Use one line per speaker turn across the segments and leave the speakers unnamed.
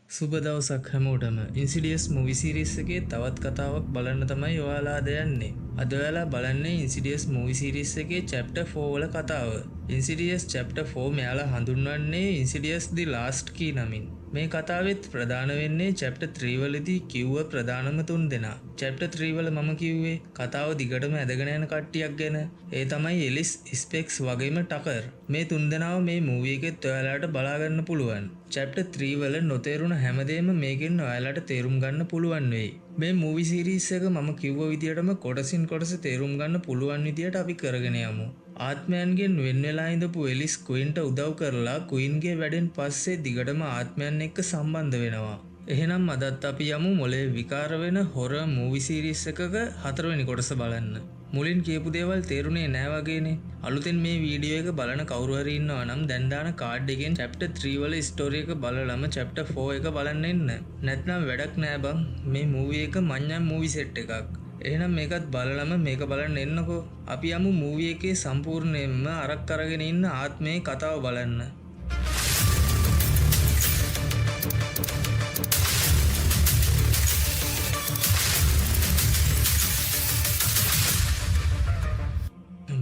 සුබ දවසක් හැමෝටම. ඉන්සිඩියස් මූවි සීරීස් එකේ තවත් කතාවක් බලන්න තමයි ඔයාලා අද යන්නේ. අද ඔයාලා බලන්නේ ඉන්සිඩියස් මූවි සීරීස් එකේ chapter 4 වල කතාව. ඉන්සිඩියස් chapter 4 මෙයාලා හඳුන්වන්නේ ඉන්සිඩියස් தி ලාස්ට් කී නමින්. මේ කතාවෙත් ප්‍රධාන වෙන්නේ chapter 3 වලදී කිව්ව ප්‍රධානම තුන් දෙනා. chapter 3 වල මම කිව්වේ කතාව දිගටම ඇදගෙන යන කට්ටියක් ගැන. ඒ තමයි එලිස්, ස්පෙක්ස් වගේම ටකර්. මේ තුන් දෙනාව මේ මූවි එකෙත් ඔයාලට බලා ගන්න පුළුවන්. chapter 3 වල නොතේරුණ හැමදේම මේකෙන් ඔයාලට තේරුම් ගන්න පුළුවන් වෙයි. මේ මූවි සීරීස් එක මම කිව්ව විදියටම කොටසින් කොටස තේරුම් ගන්න පුළුවන් විදියට අපි කරගෙන යමු. ආත්මයන්ගෙන් වෙන් වෙලා ඉඳපු එලිස් ක්වීන්ට උදව් කරලා ක්වීන්ගේ වැඩෙන් පස්සේ දිගටම ආත්මයන් එක්ක සම්බන්ධ වෙනවා. එහෙනම් අදත් අපි යමු මොලේ විකාර වෙන හොරර් මූවි සීරීස් එකක 4 වෙනි කොටස බලන්න. මුලින් කියපු දේවල් තේරුනේ නෑ වගේනේ. අලුතෙන් මේ වීඩියෝ එක බලන කවුරු හරි ඉන්නවා නම් දැන් දාන කාඩ් එකෙන් chapter 3 වල ස්ටෝරි එක බලලම chapter 4 එක බලන්න එන්න. නැත්නම් වැඩක් නෑ බං. මේ මූවි එක මඤ්ඤම් මූවි සෙට් එකක්. එහෙනම් මේකත් බලලම මේක බලන්න එන්නකෝ. අපි යමු මූවි එකේ සම්පූර්ණයෙන්ම අරක් අරගෙන ඉන්න ආත්මයේ කතාව බලන්න.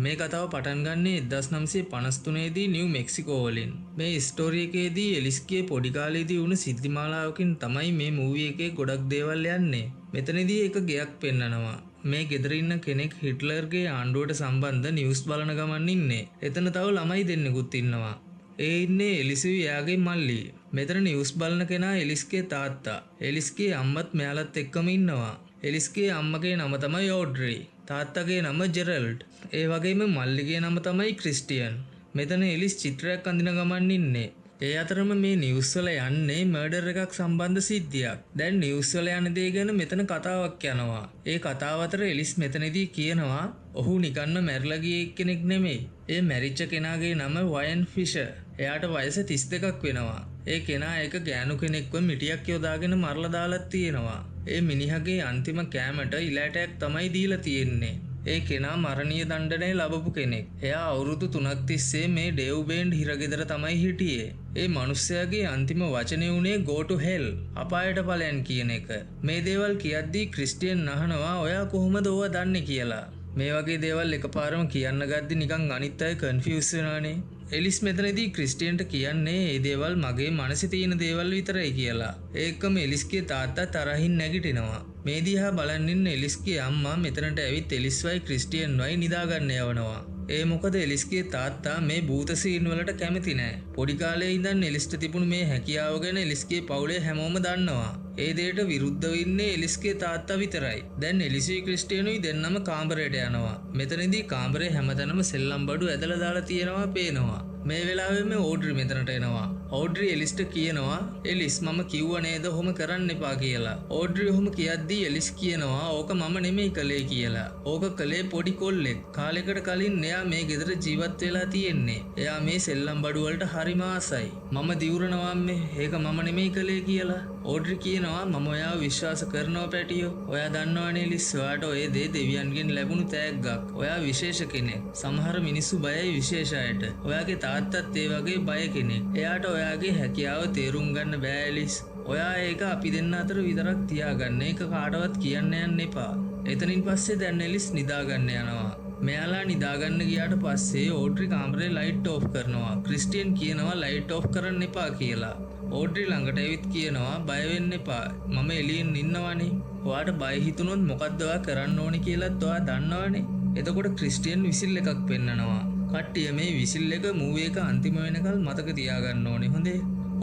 මේ කතාව පටන් ගන්නේ 1953 දී නිව් මෙක්සිකෝ වලින්. මේ ස්ටෝරි එකේදී එලිස්ගේ පොඩි කාලේදී වුණ සිද්ධිමාලාවකින් තමයි මේ මූවි එකේ ගොඩක් දේවල් යන්නේ. මෙතනදී එක ගෙයක් පෙන්නනවා. මේ ගෙදර ඉන්න කෙනෙක් හිට්ලර්ගේ ආණ්ඩුවට සම්බන්ධ නිවුස් බලන ගමන් ඉන්නේ. එතන තව ළමයි දෙන්නෙකුත් ඉන්නවා. ඒ ඉන්නේ එලිසුයි එයාගේ මල්ලි. මෙතන නිවුස් බලන කෙනා එලිස්ගේ තාත්තා. එලිස්ගේ අම්මත් මෙයාලත් එක්කම ඉන්නවා. එලිස්ගේ අම්මගේ නම තමයි ඕඩ්‍රි. තාත්තගේ නම ජෙරල්ඩ්. ඒ වගේම මල්ලිගේ නම තමයි ක්‍රිස්ටියන්. මෙතන එලිස් චිත්‍රයක් අඳින ගමන් ඉන්නේ. ඒ අතරම මේ නිවුස් වල යන්නේ මර්ඩර් එකක් සම්බන්ධ සිද්ධියක්. දැන් නිවුස් වල යන දේ ගැන මෙතන කතාවක් යනවා. ඒ කතාව අතර එලිස් මෙතනදී කියනවා ඔහු නිකන්ම මැරිලා ගිය කෙනෙක් නෙමෙයි. ඒ මැරිච්ච කෙනාගේ නම වයන් ෆිෂර්. එයාට වයස 32ක් වෙනවා. ඒ කෙනා එක ගෑනු කෙනෙක්ව මිටියක් යොදාගෙන මරලා දාලා තියෙනවා. ඒ මිනිහගේ අන්තිම කෑමට ඉලෑටයක් තමයි දීලා තියෙන්නේ. ඒ කෙනා මරණීය දණ්ඩනය ලබපු කෙනෙක්. එයා අවුරුදු 3ක් තිස්සේ මේ ඩේව් බේන්ඩ් හිරගෙදර තමයි හිටියේ. ඒ මිනිස්සයාගේ අන්තිම වචනේ උනේ go to hell අපායට ඵලයන් කියන එක. මේ දේවල් කියද්දී ක්‍රිස්ටියන් අහනවා ඔයා කොහොමද ඕවා දන්නේ කියලා. මේ වගේ දේවල් එකපාරම කියන්න ගද්දි නිකන් අනිත් අය කන්ෆියුස් වෙනවානේ. එලිස් මෙතනදී ක්‍රිස්ටියන්ට කියන්නේ මේ දේවල් මගේ මනසේ තියෙන දේවල් විතරයි කියලා. ඒකම එලිස්ගේ තාත්තා තරහින් නැගිටිනවා. මේ දිහා බලන් ඉන්න එලිස්ගේ අම්මා මෙතනට ඇවිත් එලිස්වයි ක්‍රිස්ටියන්වයි නිදාගන්න යවනවා. ඒ මොකද එලිස්ගේ තාත්තා මේ භූත සීන් වලට කැමති නෑ. පොඩි කාලේ ඉඳන් එලිස්ට තිබුණු මේ හැකියාව ගැන එලිස්ගේ පවුලේ හැමෝම දන්නවා. ඒ දෙයට විරුද්ධව ඉන්නේ එලිස්ගේ තාත්තා විතරයි. දැන් එලිසුයි ක්‍රිස්ටියනුයි දෙන්නම කාමරයට යනවා. මෙතනදී කාමරේ හැමතැනම සෙල්ලම් බඩු ඇදලා දාලා තියෙනවා පේනවා. මේ වෙලාවෙම ඕඩ්‍රි මෙතනට එනවා. ඕඩ්‍රි එලිස්ට කියනවා එලිස් මම කිව්ව නේද ඔහොම කරන්න එපා කියලා. ඕඩ්‍රි ඔහොම කියද්දී එලිස් කියනවා ඕක මම නෙමෙයි කළේ කියලා. ඕක කළේ පොඩි කොල්ලෙක්. කාලෙකට කලින් එයා මේ ගෙදර ජීවත් වෙලා තියෙන්නේ. එයා මේ සෙල්ලම් බඩු වලට හරිම ආසයි. මම දිවුරනවා අම්මේ. ඒක මම නෙමෙයි කළේ කියලා. ඕඩ්‍රි කියනවා මම ඔයාව විශ්වාස කරනවා පැටියෝ. ඔයා දන්නවනේ එලිස් ඔයාට ඔය දේ දෙවියන්ගෙන් ලැබුණු තෑග්ගක්. ඔයා විශේෂ කෙනෙක්. සමහර මිනිස්සු බයයි විශේෂ අයට. ඔයාගේ තාත්තත් ඒ වගේ බය කෙනෙක්. එයාට ඔයාගේ හැකියාව තේරුම් ගන්න බෑ එලිස්. ඔයා ඒක අපි දෙන්න අතර විතරක් තියාගන්න. ඒක කාටවත් කියන්න යන්න එපා. එතනින් පස්සේ දැන් එලිස් නිදාගන්න යනවා. මෙයාලා නිදාගන්න ගියාට පස්සේ ඕඩ්‍රි කාමරේ ලයිට් ඕෆ් කරනවා. ක්‍රිස්ටියන් කියනවා ලයිට් ඕෆ් කරන්න එපා කියලා. ඕඩ්‍රි ළඟට ඇවිත් කියනවා බය වෙන්න එපා. මම එළියෙන් ඉන්නවනේ. ඔයාට බය හිතුනොත් මොකද්ද ඔයා කරන්න ඕනේ කියලාත් ඔයා දන්නවනේ. එතකොට ක්‍රිස්ටියන් විසිල් එකක් පෙන්නනවා. කට්ටිය මේ විසිල් එක මූවි එක අන්තිම වෙනකල් මතක තියාගන්න ඕනේ හොඳේ.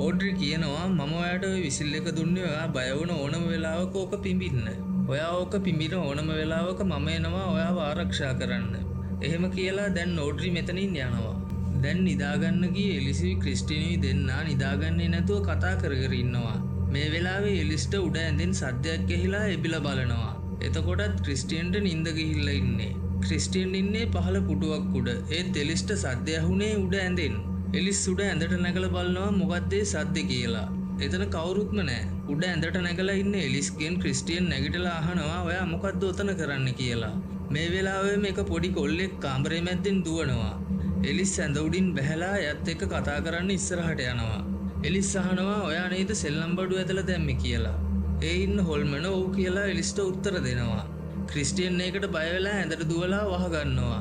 ඕඩ්‍රි කියනවා මම ඔයාට ওই විසිල් එක දුන්නේ ඔයා බය වුණ ඕනම වෙලාවක ඕක පිඹින්න. ඔයා ඕක පිඹින ඕනම වෙලාවක මම එනවා ඔයාව ආරක්ෂා කරන්න. එහෙම කියලා දැන් ඕඩ්‍රි මෙතනින් යනවා. දැන් නිදාගන්න ගියේ එලිසුයි ක්‍රිස්ටියනුයි දෙන්නා නිදාගන්නේ නැතුව කතා කර කර ඉන්නවා. මේ වෙලාවේ එලිස්ට උඩ ඇඳෙන් සද්දයක් ඇහිලා එබිලා බලනවා. එතකොටත් ක්‍රිස්ටියන්ට නිින්ද ගිහිල්ලා ඉන්නේ. ක්‍රිස්ටියන් ඉන්නේ පහළ පුටුවක් උඩ. ඒත් එලිස්ට සද්ද ඇහුනේ උඩ ඇඳෙන්. එලිස් උඩ ඇඳට නැගලා බලනවා මොකක්ද ඒ සද්ද කියලා. එතන කවුරුත්ම නැහැ. උඩ ඇඳට නැගලා ඉන්න එලිස්ගෙන් ක්‍රිස්ටියන් නැගිටලා අහනවා ඔයා මොකද්ද උතන කරන්න කියලා. මේ වෙලාවේ මේක පොඩි කොල්ලෙක් කාමරේ මැද්දෙන් දුවනවා. එලිස් ඇඳ උඩින් බැහැලා එයත් එක්ක කතා කරන්න ඉස්සරහට යනවා. එලිස් අහනවා ඔයා නේද සෙල්ලම් බඩුව ඇදලා දැම්මේ කියලා. ඒ ඉන්න හොල්මන ඔව් කියලා එලිස්ට උත්තර දෙනවා. ක්‍රිස්ටියන් ඒකට බය වෙලා ඇඳට දුවලා වහ ගන්නවා.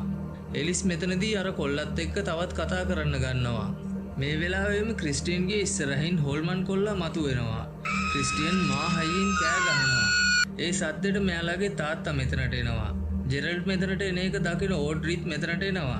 එලිස් මෙතනදී අර කොල්ලත් එක්ක තවත් කතා කරන්න ගන්නවා. මේ වෙලාවෙම ක්‍රිස්ටියන්ගේ ඉස්සරහින් හොල්මන් කොල්ලා මතුවෙනවා. ක්‍රිස්ටියන් මා හයියෙන් කෑ ගහනවා. ඒ සද්දෙට මෙයාලගේ තාත්තා මෙතනට එනවා. ජෙරල්ඩ් මෙතනට එන එක දකින ඕඩ්‍රිත් මෙතනට එනවා.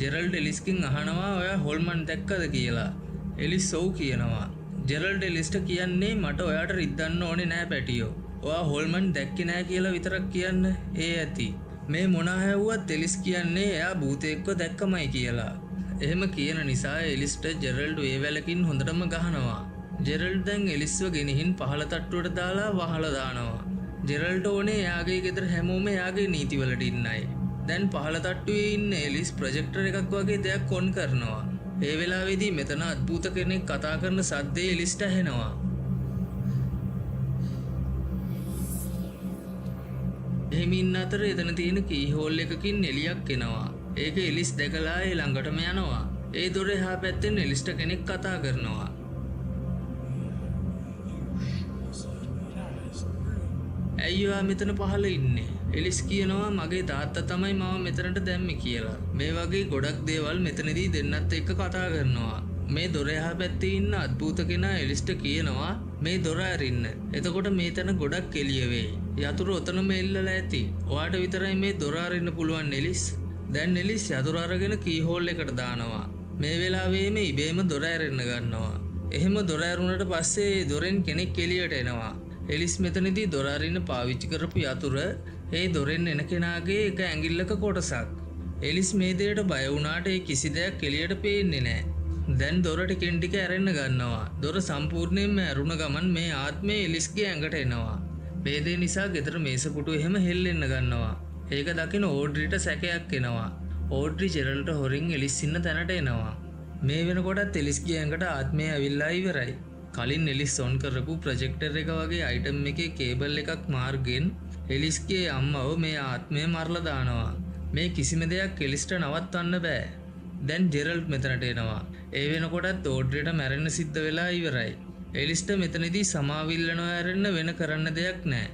ජෙරල්ඩ් එලිස්කින් අහනවා ඔයා හොල්මන් දැක්කද කියලා. එලිස් ඔව් කියනවා. ජෙරල්ඩ් එලිස්ට කියන්නේ මට ඔයාට රිද්දන්න ඕනේ නෑ පැටියෝ. ඔයා හොල්මන් දැක්කේ නෑ කියලා විතරක් කියන්න. ඒ ඇති. මේ මොනා හැව්වත් එලිස් කියන්නේ එයා භූතයෙක්ව දැක්කමයි කියලා. එහෙම කියන නිසා එලිස්ට ජෙරල්ඩ් වේවැලකින් හොඳටම ගහනවා. ජෙරල්ඩ් දැන් එලිස්ව ගෙනihin පහළ තට්ටුවට දාලා වහලා දානවා. ජෙරල්ඩ් ඕනේ එයාගේ ගෙදර හැමෝම එයාගේ නීතිවලට ඉන්නයි. දැන් පහළ තට්ටුවේ ඉන්න එලිස් ප්‍රොජෙක්ටර් එකක් වගේ දෙයක් ඔන් කරනවා. ඒ වෙලාවේදී මෙතන අద్භූත කෙනෙක් කතා කරන සද්දේ එලිස්ට ඇහෙනවා. එහෙම ඉන්න අතර එතන තියෙන කී හෝල් එකකින් එලියක් එනවා. ඒක එලිස් දැකලා ඒ ළඟටම යනවා. ඒ දොර එහා පැත්තෙන් එලිස්ට කෙනෙක් කතා කරනවා. ඇයි ඔයා මෙතන පහළ ඉන්නේ? එලිස් කියනවා මගේ තාත්තා තමයි මාව මෙතනට දැම්මේ කියලා. මේ වගේ ගොඩක් දේවල් මෙතනදී දෙන්නත් එක්ක කතා කරනවා. මේ දොර එහා පැත්තේ ඉන්න අద్භූත කෙනා එලිස්ට කියනවා මේ දොර අරින්න. එතකොට මේ තැන ගොඩක් එළිය වෙයි. යතුරු ඔතනම එල්ලලා ඇති. ඔයාට විතරයි මේ දොර අරින්න පුළුවන් එලිස්. දැන් එලිස් යතුරු අරගෙන කී හෝල් එකට දානවා. මේ වෙලාවෙම ඉබේම දොර ඇරෙන්න ගන්නවා. එහෙම දොර ඇරුණට පස්සේ දොරෙන් කෙනෙක් එළියට එනවා. එලිස් මෙතනදී දොර අරින්න පාවිච්චි කරපු යතුර ඒ දොරෙන් එන කෙනාගේ එක ඇඟිල්ලක කොටසක්. එලිස් මේ දෙයට බය වුණාට ඒ කිසි දෙයක් එළියට පේන්නේ නැහැ. දැන් දොර ටිකෙන් ටික ඇරෙන්න ගන්නවා. දොර සම්පූර්ණයෙන්ම ඇරුණ ගමන් මේ ආත්මය එලිස්ගේ ඇඟට එනවා. මේ දේ නිසා ගෙදර මේසපුටු එහෙම හෙල්ලෙන්න ගන්නවා. ඒක දකින ඕඩ්‍රිට සැකයක් එනවා. ඕඩ්‍රි ජෙරල්ට හොරින් එලිස් ඉන්න තැනට එනවා. මේ වෙනකොටත් එලිස්ගේ ඇඟට ආත්මය ඇවිල්ලා ඉවරයි. කලින් එලිස් ඔන් කරපු ප්‍රොජෙක්ටර් එක වගේ අයිටම් එකේ කේබල් එකක් මාර්ගෙන් එලිස්ගේ අම්මව මේ ආත්මය මරලා දානවා. මේ කිසිම දෙයක් එලිස්ට නවත්වන්න බෑ. දැන් ජෙරල්ඩ් මෙතනට එනවා. ඒ වෙනකොටත් ඕඩ්‍රිට මැරෙන්න සිද්ධ වෙලා ඉවරයි. එලිස්ට මෙතනදී සමාවිල්ලනවා ඇරෙන්න වෙන කරන්න දෙයක් නෑ.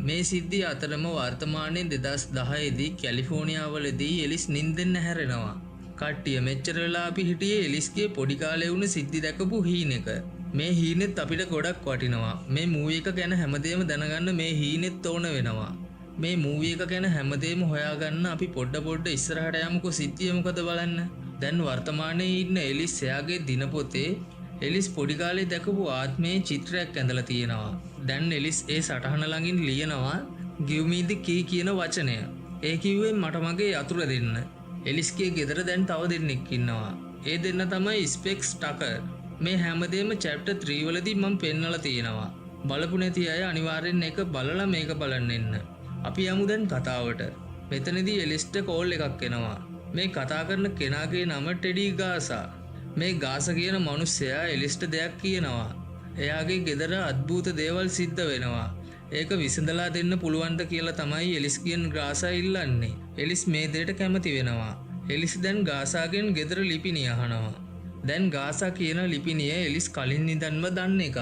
මේ සිද්ධිය අතරම වර්තමානයේ 2010 දී කැලිෆෝනියාවලදී එලිස් නිින්දෙන් හැරෙනවා. කට්ටිය මෙච්චර වෙලා අපි හිටියේ එලිස්ගේ පොඩි කාලේ වුණ සිද්ධි දැකපු හීනෙක. මේ හීනෙත් අපිට ගොඩක් වටිනවා. මේ මූවි එක ගැන හැමදේම දැනගන්න මේ හීනෙත් ඕන වෙනවා. මේ මූවි එක ගැන හැමදේම හොයාගන්න අපි පොඩ ඉස්සරහට යමුකෝ සිද්ධිය මොකද බලන්න. දැන් වර්තමානයේ ඉන්න එලිස් එයාගේ දිනපොතේ එලිස් පොඩි කාලේ දැකපු ආත්මයේ චිත්‍රයක් ඇඳලා තියෙනවා. දැන් එලිස් ඒ සටහන ළඟින් ලියනවා give me the key කියන වචනය. ඒ කිව්වේ මට මගේ යතුරු දෙන්න. එලිස්ගේ ගෙදර දැන් තව දෙන්නෙක් ඉන්නවා. ඒ දෙන්න තමයි ස්පෙක්ස් ටකර්. මේ හැමදේම චැප්ටර් 3 වලදී මම පෙන්නලා තියෙනවා. බලපු නැති අය අනිවාර්යෙන් ඒක බලලා මේක බලන්න එන්න. අපි යමු දැන් කතාවට. මෙතනදී එලිස්ට කෝල් එකක් එනවා. මේ කතා කරන කෙනාගේ නම ටෙඩි ගාසා. මේ ගාසා කියන මිනිස්සයා එලිස්ට දෙයක් කියනවා. එයාගේ ගෙදර අద్භූත දේවල් සිද්ධ වෙනවා. ඒක විසඳලා දෙන්න පුළුවන්ද කියලා තමයි එලිස් කියන ගාසා ඉල්ලන්නේ. එලිස් මේ දෙයට කැමති වෙනවා. එලිස් දැන් ගාසාගෙන් ගෙදර ලිපිණිය අහනවා. දැන් ගාසා කියන ලිපිණිය එලිස් කලින් ඉඳන්ම දන්න එකක්.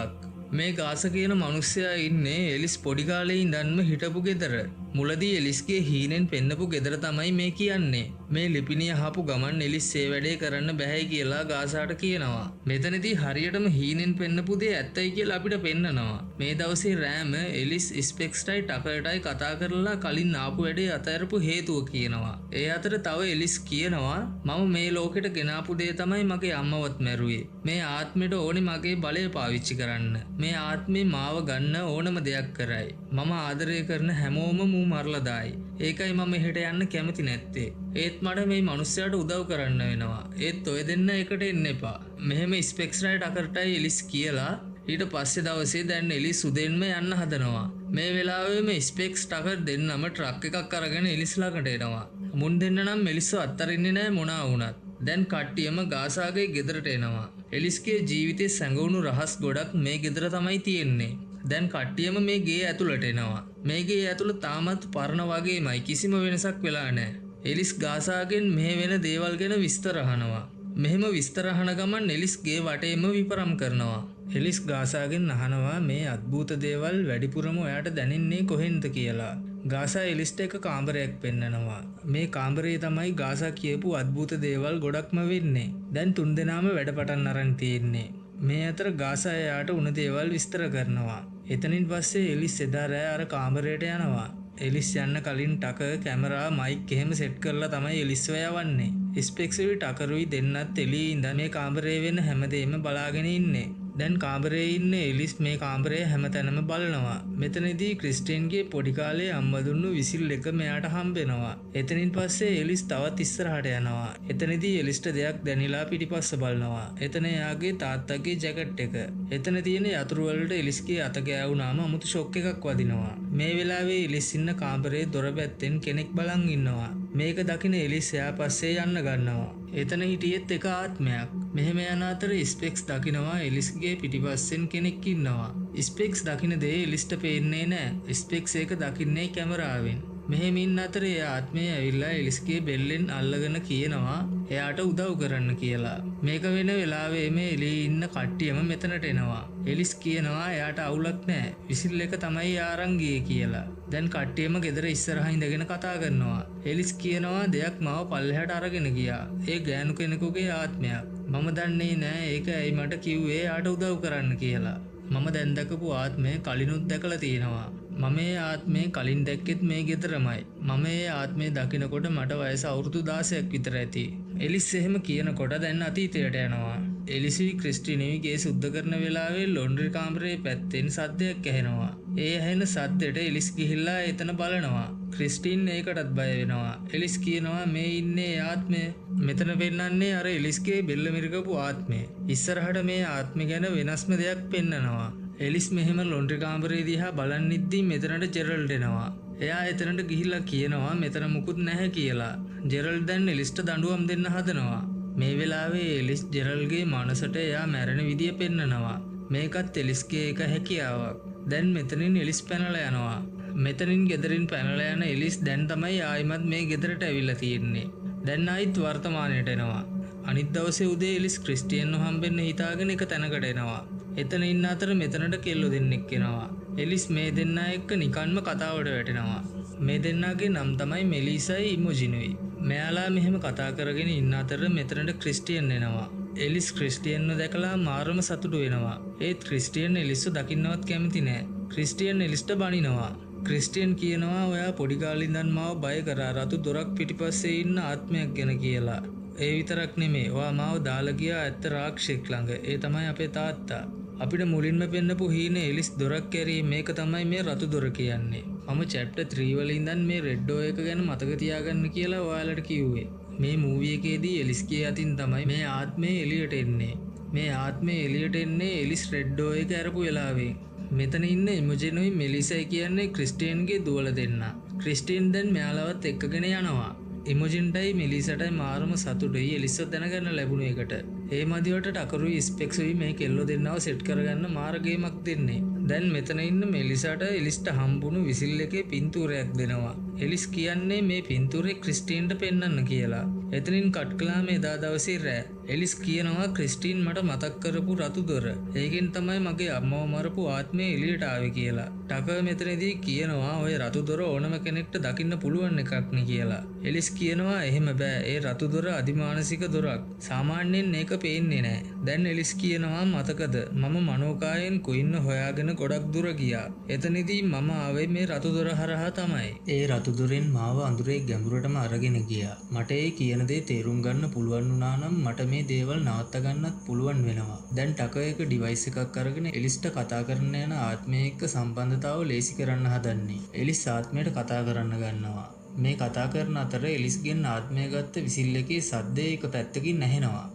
මේ ගාසා කියන මිනිස්සයා ඉන්නේ එලිස් පොඩි කාලේ ඉඳන්ම හිටපු ගෙදර. මුලදී එලිස්ගේ හීනෙන් පෙන්නපු ගෙදර තමයි මේ කියන්නේ. මේ ලිපිණිය අහපු ගමන් එලිස් ඒ වැඩේ කරන්න බැහැයි කියලා ගාසාට කියනවා. මෙතනදී හරියටම හීනෙන් පෙන්නපු දේ ඇත්තයි කියලා අපිට පෙන්නනවා. මේ දවසේ රෑම එලිස් ස්පෙක්ස්ටයි ටකර්ටයි කතා කරලා කලින් ආපු වැඩේ අතහැරපු හේතුව කියනවා. ඒ අතර තව එලිස් කියනවා මම මේ ලෝකෙට ගෙනාපු දේ තමයි මගේ අම්මවත් මැරුවේ. මේ ආත්මෙට ඕනේ මගේ බලය පාවිච්චි කරන්න. මේ ආත්මේ මාව ගන්න ඕනම දෙයක් කරයි. මම ආදරය කරන හැමෝම මූ මරලා දායි. ඒකයි මම එහෙට යන්න කැමති නැත්තේ. ඒත් මට මේ මිනිස්සයාට උදව් කරන්න වෙනවා. ඒත් ඔය දෙන්න එකට එන්න එපා. මෙහෙම ස්පෙක්ස්ටයි ටකර්ටයි එලිස් කියලා ඊට පස්සේ දවසේ දැන් එලිස් උදෙන්ම යන්න හදනවා. මේ වෙලාවෙම ස්පෙක්ස් ටකර් දෙන්නම ට්‍රක් එකක් අරගෙන එලිස් ළඟට එනවා. මුන් දෙන්න නම් එලිස්ව අත්තරින්නේ නැහැ මොනවා වුණත්. දැන් කට්ටියම ගාසාගේ ගෙදරට එනවා. එලිස්ගේ ජීවිතේ සැඟවුණු රහස් ගොඩක් මේ ගෙදර තමයි තියෙන්නේ. දැන් කට්ටියම මේ ගේ ඇතුළට එනවා. මේ ගේ ඇතුළ තාමත් පරණ වගේමයි කිසිම වෙනසක් වෙලා නැහැ. එලිස් ගාසාගෙන් මේ වෙන දේවල් ගැන විස්තර අහනවා. මෙහෙම විස්තර අහන ගමන් එලිස් ගේ වටේම විපරම් කරනවා. එලිස් ගාසාගෙන් අහනවා මේ අద్භූත දේවල් වැඩිපුරම ඔයාට දැනෙන්නේ කොහෙන්ද කියලා. ගාසා එලිස්ට එක කාමරයක් පෙන්නනවා. මේ කාමරේ තමයි ගාසා කියපු අద్භූත දේවල් ගොඩක්ම වෙන්නේ. දැන් තුන්දෙනාම වැඩ පටන් අරන් තියෙන්නේ. මේ අතර ගාසා එයාට උන දේවල් විස්තර කරනවා. එතනින් පස්සේ එලිස් එදා රෑ අර කාමරයට යනවා. එලිස් යන්න කලින් ටක කැමරා මයික් එහෙම සෙට් කරලා තමයි එලිස්ව යවන්නේ. ස්පෙක්සුයි ටකරුයි දෙන්නත් එළියේ ඉඳන් මේ කාමරේ වෙන හැමදේම බලාගෙන ඉන්නේ. දැන් කාමරේ ඉන්න එලිස් මේ කාමරේ හැමතැනම බලනවා. මෙතනදී ක්‍රිස්ටියන්ගේ පොඩි කාලේ අම්මා දුන්නු විසිල් එක මෙයාට හම්බෙනවා. එතනින් පස්සේ එලිස් තවත් ඉස්සරහට යනවා. එතනදී එලිස්ට දෙයක් දැනිලා පිටිපස්ස බලනවා. එතන එයාගේ තාත්තගේ ජැකට් එක. එතන තියෙන යතුරු වලට එලිස්ගේ අත ගෑවුනාම අමුතු ෂොක් එකක් වදිනවා. මේ වෙලාවේ එලිස් ඉන්න කාමරේ දොර පැත්තෙන් කෙනෙක් බලන් ඉන්නවා. මේක දකින එලිස් එයා පස්සේ යන්න ගන්නවා. එතන හිටියෙත් එක ආත්මයක්. මෙහෙම යන අතර ස්පෙක්ස් දකිනවා එලිස්ගේ පිටිපස්සෙන් කෙනෙක් ඉන්නවා. ස්පෙක්ස් දකින දේ එලිස්ට පේන්නේ නැහැ. ස්පෙක්ස් ඒක දකින්නේ කැමරාවෙන්. මෙහෙම ඉන්න අතර ඒ ආත්මය ඇවිල්ලා එලිස්ගේ බෙල්ලෙන් අල්ලගෙන කියනවා එයාට උදව් කරන්න කියලා. මේක වෙන වෙලාවේ මේ එළියේ ඉන්න කට්ටියම මෙතනට එනවා. එලිස් කියනවා එයාට අවුලක් නැහැ. විසිල් එක තමයි ආරං ගියේ කියලා. දැන් කට්ටියම ගෙදර ඉස්සරහා ඉඳගෙන කතා කරනවා. එලිස් කියනවා දෙයක් මාව පල්ලෙහාට අරගෙන ගියා. ඒ ගෑනු කෙනෙකුගේ ආත්මයක්. මම දන්නේ නෑ ඒක ඇයි මට කිව්වේ යාට උදව් කරන්න කියලා. මම දැන් දැකපු ආත්මය කලිනුත් දැකලා තියෙනවා. මම ඒ ආත්මේ කලින් දැක්කෙත් මේ ගෙදරමයි. මම ඒ ආත්මේ දකිනකොට මට වයස අවුරුදු 16ක් විතර ඇති. එලිස් එහෙම කියනකොට දැන් අතීතයට යනවා. එලිසුයි ක්‍රිස්ටිනුයි ගේ සුද්ධ කරන වෙලාවේ ලොන්ඩ්‍රි කාමරේ පැත්තෙන් සද්දයක් ඇහෙනවා. ඒ ඇහෙන සද්දෙට එලිස් ගිහිල්ලා එතන බලනවා. ක්‍රිස්ටින් ඒකටත් බය වෙනවා. එලිස් කියනවා මේ ඉන්නේ ආත්මය. මෙතන පෙන්නන්නේ අර එලිස්ගේ බෙල්ල මිරිකපු ආත්මය. ඉස්සරහට මේ ආත්මය ගැන වෙනස්ම දෙයක් පෙන්නනවා. එලිස් මෙහෙම ලොන්ඩ්‍රි කාමරේ දිහා බලන් ඉද්දී මෙතනට ජෙරල්ඩ් එනවා. එයා එතනට ගිහිල්ලා කියනවා මෙතන මුකුත් නැහැ කියලා. ජෙරල්ඩ් දැන් එලිස්ට දඬුවම් දෙන්න හදනවා. මේ වෙලාවේ එලිස් ජෙරල්ගේ මනසට එයා මැරෙන විදිය පෙන්නනවා. මේකත් එලිස්ගේ එක හැකියාවක්. දැන් මෙතනින් එලිස් පැනලා යනවා. මෙතනින් ගෙදරින් පැනලා යන එලිස් දැන් තමයි ආයිමත් මේ ගෙදරට ඇවිල්ලා තියෙන්නේ. දැන් ආයිත් වර්තමානයට එනවා. අනිත් දවසේ උදේ එලිස් ක්‍රිස්ටියන්ව හම්බෙන්න හිතාගෙන එක තැනකට එනවා. එතන ඉන්න අතර මෙතනට කෙල්ලෝ දෙන්නෙක් එනවා. එලිස් මේ දෙන්නා එක්ක නිකන්ම කතාවට වැටෙනවා. මේ දෙන්නාගේ නම් තමයි මෙලිසයි ඉමොජිනුයි. මෙයාලා මෙහෙම කතා කරගෙන ඉන්න අතර මෙතනට ක්‍රිස්ටියන් එනවා. එලිස් ක්‍රිස්ටියන්ව දැකලා මාරම සතුටු වෙනවා. ඒත් ක්‍රිස්ටියන් එලිස්ව දකින්නවත් කැමති නෑ. ක්‍රිස්ටියන් එලිස්ට බනිනවා. ක්‍රිස්ටියන් කියනවා ඔයා පොඩි කාලේ ඉඳන් මාව බය කරා රතු දොරක් පිටිපස්සේ ඉන්න ආත්මයක් ගැන කියලා. ඒ විතරක් නෙමේ ඔයා මාව දාලා ගියා ඇත්ත රාක්ෂෙක් ළඟ. ඒ තමයි අපේ තාත්තා. අපිට මුලින්ම පෙන්නපු හීනේ එලිස් දොරක් කැරී මේක තමයි මේ රතු දොර කියන්නේ. මම චැප්ටර් 3 වල ඉඳන් මේ රෙඩ් ඩෝ එක ගැන මතක තියාගන්න කියලා ඔයාලට කිව්වේ. මේ මූවි එකේදී එලිස්ගේ අතින් තමයි මේ ආත්මය එළියට එන්නේ. මේ ආත්මය එළියට එන්නේ එලිස් රෙඩ් ඩෝ එක අරපු වෙලාවේ. මෙතන ඉන්න ඉමොජිනුයි මෙලිසයි කියන්නේ ක්‍රිස්ටියන්ගේ දුවල දෙන්නා. ක්‍රිස්ටියන් දැන් මෙයාලවත් එක්කගෙන යනවා. ඉමොජින්ටයි මෙලිසටයි මාරම සතුටුයි එලිස්ව දැනගන්න ලැබුණ එකට. ඒ මදිවට ටකරුයි ස්පෙක්සුයි මේ කෙල්ලෝ දෙන්නව සෙට් කරගන්න මාර ගේමක් දෙන්නේ. දැන් මෙතන ඉන්න මෙලිසට එලිස්ට හම්බුණු විසිල් එකේ පින්තූරයක් දෙනවා. එලිස් කියන්නේ මේ පින්තූරේ ක්‍රිස්ටියන්ට පෙන්වන්න කියලා. එතනින් කට් කළාම එදා දවසේ රෑ එලිස් කියනවා ක්‍රිස්ටින් මට මතක් කරපු රතු දොර. ඒකෙන් තමයි මගේ අම්මව මරපු ආත්මය එළියට ආවේ කියලා. ටක මෙතනදී කියනවා ඔය රතු දොර ඕනම කෙනෙක්ට දකින්න පුළුවන් එකක් නේ කියලා. එලිස් කියනවා එහෙම බෑ. ඒ රතු දොර අදිමානසික දොරක්. සාමාන්‍යයෙන් ඒක පේන්නේ නෑ. දැන් එලිස් කියනවා මතකද මම මනෝකායෙන් කුයින්න හොයාගෙන ගොඩක් දුර ගියා. එතනදී මම ආවේ මේ රතු දොර හරහා තමයි. ඒ රතු දොරෙන් මාව අඳුරේ ගැඹුරටම අරගෙන ගියා. මට ඒ කියන දේ තේරුම් ගන්න පුළුවන් වුණා නම් මට මේ දේවල් නවත්ත ගන්නත් පුළුවන් වෙනවා. දැන් ටක එක ඩිවයිස් එකක් අරගෙන එලිස්ට කතා කරන්න යන ආත්මය එක්ක සම්බන්ධතාව ලේසි කරන්න හදන්නේ. එලිස් ආත්මයට කතා කරන්න ගන්නවා. මේ කතා කරන අතර එලිස්ගෙන් ආත්මය ගත්ත විසිල් එකේ සද්දේ එක පැත්තකින් ඇහෙනවා.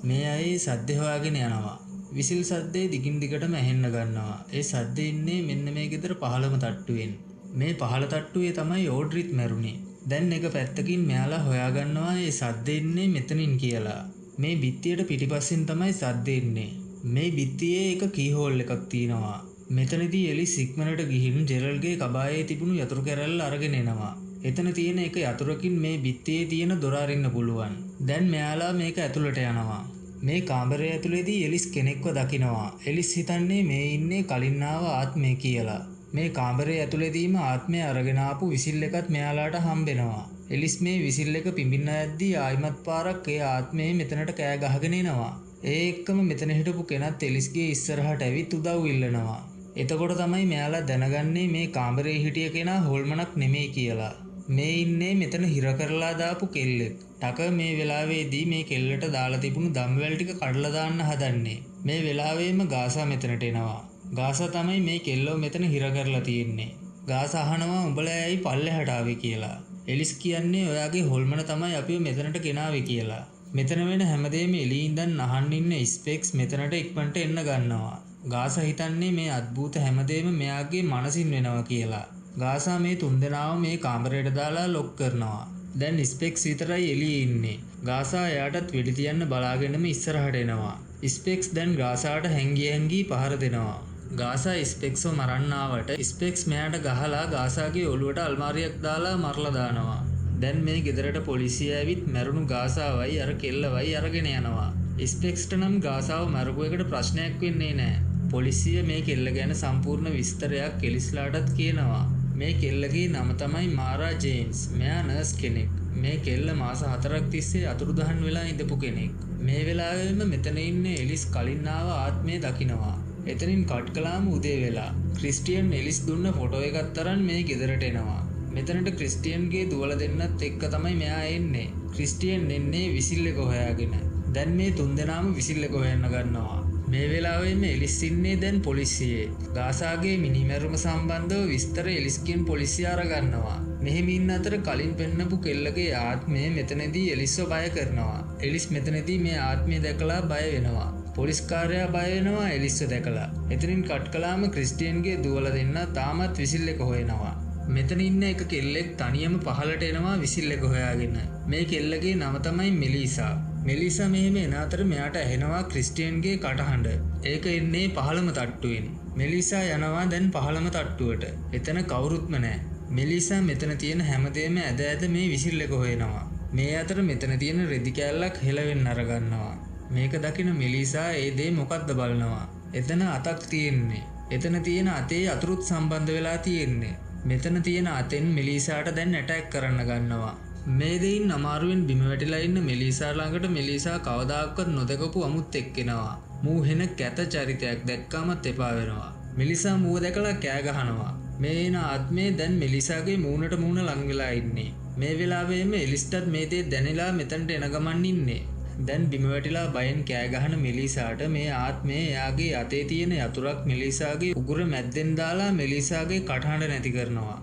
මේ අය සද්දේ හොයාගෙන යනවා. විසිල් සද්දේ දිගින් දිගටම ඇහෙන්න ගන්නවා. ඒ සද්දේ ඉන්නේ මෙන්න මේ ගෙදර පහළම තට්ටුවෙන්. මේ පහළ තට්ටුවේ තමයි ඕඩ්රිත් මැරුණේ. දැන් එක පැත්තකින් මෙයාලා හොයාගන්නවා ඒ සද්දේ ඉන්නේ මෙතනින් කියලා. මේ බිත්තියට පිටිපස්සෙන් තමයි සද්දේ ඉන්නේ. මේ බිත්තියේ එක කීහෝල් එකක් තියෙනවා. මෙතනදී එලිස් ඉක්මනට ගිහින් ජෙරල්ගේ කබායේ තිබුණු යතුරු කැරල්ල අරගෙන එනවා. එතන තියෙන එක යතුරකින් මේ බිත්තියේ තියෙන දොර අරින්න පුළුවන්. දැන් මෙයාලා මේක ඇතුළට යනවා. මේ කාමරය ඇතුළේදී එලිස් කෙනෙක්ව දකිනවා. එලිස් හිතන්නේ මේ ඉන්නේ කලින් ආව ආත්මය කියලා. මේ කාමරය ඇතුළේදීම ආත්මය අරගෙන ආපු විසිල් එකත් මෙයාලාට හම්බෙනවා. එලිස් මේ විසිල් එක පිඹින්න යද්දී ආයිමත් පාරක් ඒ ආත්මය මෙතනට කෑ ගහගෙන එනවා. ඒ එක්කම මෙතන හිටපු කෙනත් එලිස්ගේ ඉස්සරහට ඇවිත් උදව් ඉල්ලනවා. එතකොට තමයි මෙයාලා දැනගන්නේ මේ කාමරේ හිටිය කෙනා හොල්මනක් නෙමෙයි කියලා. මේ ඉන්නේ මෙතන හිර කරලා දාපු කෙල්ලෙක්. ටක මේ වෙලාවේදී මේ කෙල්ලට දාලා තිබුණු දම්වැල් ටික කඩලා දාන්න හදන්නේ. මේ වෙලාවෙම ගාසා මෙතනට එනවා. ගාසා තමයි මේ කෙල්ලව මෙතන හිර කරලා තියෙන්නේ. ගාසා අහනවා උඹලා ඇයි පල්ලෙහාට ආවේ කියලා. එලිස් කියන්නේ ඔයාගේ හොල්මන තමයි අපිව මෙතනට ගෙනාවේ කියලා. මෙතන වෙන හැමදේම එළියේ ඉඳන් අහන්න ඉන්න ස්පෙක්ස් මෙතනට ඉක්මනට එන්න ගන්නවා. ගාසා හිතන්නේ මේ අద్భుත හැමදේම මෙයාගේ මනසින් වෙනවා කියලා. ගාසා මේ තුන්දෙනාව මේ කාමරයට දාලා ලොක් කරනවා. දැන් ස්පෙක්ස් විතරයි එළියේ ඉන්නේ. ගාසා එයාටත් වෙඩි තියන්න බලාගෙනම ඉස්සරහට එනවා. ස්පෙක්ස් දැන් ගාසාට හැංගී පහර දෙනවා. ගාසා ස්පෙක්ස්ව මරන්න ආවට ස්පෙක්ස් මෙයාට ගහලා ගාසාගේ ඔළුවට අල්මාරියක් දාලා මරලා දානවා. දැන් මේ ගෙදරට පොලිසිය ඇවිත් මැරුණු ගාසාවයි අර කෙල්ලවයි අරගෙන යනවා. ස්පෙක්ස්ට නම් ගාසාව මරපු එකට ප්‍රශ්නයක් වෙන්නේ නැහැ. පොලිසිය මේ කෙල්ල ගැන සම්පූර්ණ විස්තරයක් එලිස්ලාටත් කියනවා. මේ කෙල්ලගේ නම තමයි මාරා ජේම්ස්. මෙයා නර්ස් කෙනෙක්. මේ කෙල්ල මාස 4ක් තිස්සේ අතුරුදහන් වෙලා ඉඳපු කෙනෙක්. මේ වෙලාවෙම මෙතන ඉන්නේ එලිස් කලින් ආව ආත්මය දකිනවා. එතනින් කට් කළාම උදේ වෙලා. ක්‍රිස්ටියන් එලිස් දුන්න ෆොටෝ එකක් තරන් මේ ගෙදරට එනවා. මෙතනට ක්‍රිස්ටියන්ගේ දුවල දෙන්නත් එක්ක තමයි මෙයා එන්නේ. ක්‍රිස්ටියන් එන්නේ විසිල් එක හොයාගෙන. දැන් මේ තුන්දෙනාම විසිල් එක හොයන්න ගන්නවා. මේ වෙලාවෙම එලිස් ඉන්නේ දැන් පොලිසියේ. ගාසාගේ මිනිමැරුම සම්බන්ධව විස්තර එලිස්ගෙන් පොලිසිය අරගන්නවා. මෙහෙම ඉන්න අතර කලින් පෙන්නපු කෙල්ලගේ ආත්මය මෙතනදී එලිස්ව බය කරනවා. එලිස් මෙතනදී මේ ආත්මය දැකලා බය වෙනවා. පොලිස්කාරයා බය වෙනවා එලිස්ව දැකලා. එතනින් කට් කළාම ක්‍රිස්ටියන්ගේ දුවල දෙන්න තාමත් විසිල් එක හොයනවා. මෙතන ඉන්න එක කෙල්ලෙක් තනියම පහලට එනවා විසිල් එක හොයාගෙන. මේ කෙල්ලගේ නම තමයි මෙලිසා. මෙලිසා මෙහෙම එන අතර මෙයාට ඇහෙනවා ක්‍රිස්ටියන්ගේ කටහඬ. ඒක එන්නේ පහළම තට්ටුවෙන්. මෙලිසා යනවා දැන් පහළම තට්ටුවට. එතන කවුරුත්ම නැහැ. මෙලිසා මෙතන තියෙන හැමදේම ඇද ඇද මේ විසිල් එක හොයනවා. මේ අතර මෙතන තියෙන රෙදි කෑල්ලක් හෙලවෙන්න අරගන්නවා. මේක දකින මෙලිසා ඒ දේ මොකක්ද බලනවා. එතන අතක් තියෙන්නේ. එතන තියෙන අතේ අතුරුත් සම්බන්ධ වෙලා තියෙන්නේ. මෙතන තියෙන අතෙන් මෙලිසාට දැන් ඇටැක් කරන්න ගන්නවා. මේ දෙයින් අමාරුවෙන් බිම වැටිලා ඉන්න මෙලිසා ළඟට මෙලිසා කවදාකවත් නොදකපු අමුත් එක්කෙනවා. මූ හෙන කැත චරිතයක් දැක්කමත් එපා වෙනවා. මෙලිසා මූව දැකලා කෑ ගහනවා. මේ එන ආත්මේ දැන් මෙලිසාගේ මූණට මූණ ලං වෙලා ඉන්නේ. මේ වෙලාවෙම එලිස්ටත් මේ දේ දැනලා මෙතනට එන ගමන් ඉන්නේ. දැන් බිම වැටිලා බයෙන් කෑ ගහන මෙලිසාට මේ ආත්මය එයාගේ අතේ තියෙන යතුරක් මෙලිසාගේ උගුර මැද්දෙන් දාලා මෙලිසාගේ කටහඬ නැති කරනවා.